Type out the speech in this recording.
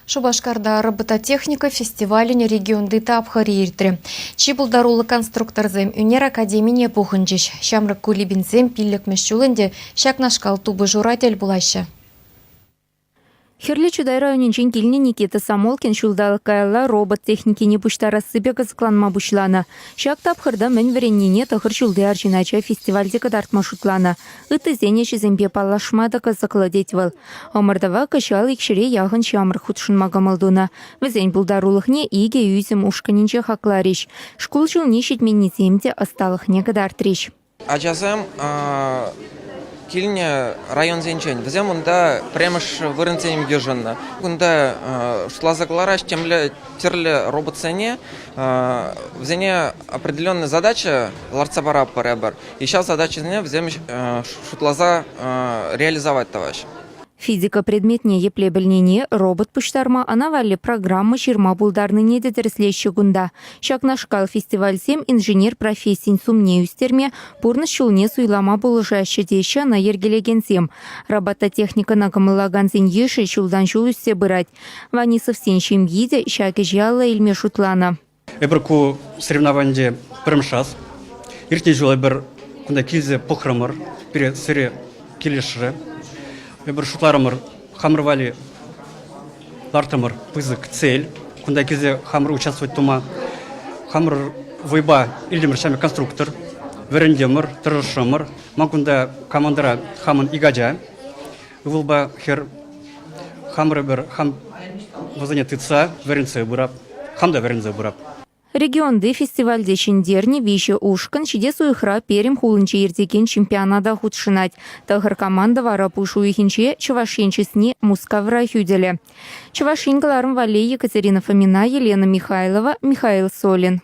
Шубашкарда робототехника фестиваліне регионды тапхары иртірі. Чибылдарулы конструкторзем Үнер Академине пухынчыш. Шамрык кулибинзем пиллік мүшчулынде шакнашкал тубы журатель булашы. Херличу районинчен килне Никита Самолкин шулдал кайла робот техникини пуштара сыбека закланма бушлана. Шак тапхырда мен вереннине тахыр шулды арчинача фестивальде кадартма шутлана. Ыты зене шизембе палашмада закладетвал. Омардава кашал икшире яғын шамыр худшынма гамалдуна. Візен булдарулыхне иге юзем ушканинче хаклариш. Шкул жыл нешетменнеземде асталыхне кадартриш. Ачасам килне район зенчен. Взем онда премыш вырынценем еженна. Онда шлазаклараш темле терле робот-цене. Взене определенная задача ларца пара парабар. И сейчас задача зене взем шутлаза реализовать товарищ. Физика предметне еплебельнене робот пуштарма анавалли программа ширма булдарны неде дәреслеші гунда. Шакнашкал фестиваль сем инженер профессин сумне үстерме пурны шулне суйлама булыжашы деші на ергелеген робототехника на камылаган сен еші шулдан шул үссе бырать. Ванисов сен шимгиде шаки жялла илме шутлана. Эбірку соревнованде пірімшас. Иртне жылы бір кунда килзе похрамыр, пере сыре келешірі. Эбір шутларымыр хамырвали лартымыр пызык цель. Кунда килзе хамыр участвовать тума. Хамыр войба илдемір шаме конструктор. Верендемір, тұрышымыр. Макунда командара хамын игажа. Вылба хер хамыры бір хам вазане тыца веренце бұрап. Хамда верензе бұрап. Регионды фестивальде шиндерни вище ушкан шиде суихра перем хулынче ертекен чемпионада худшинать. Тахыр команда вара пушу ихинче чувашенчесни мускавра хюделе. Чувашингаларым вале Екатерина Фомина, Елена Михайлова, Михаил Солин.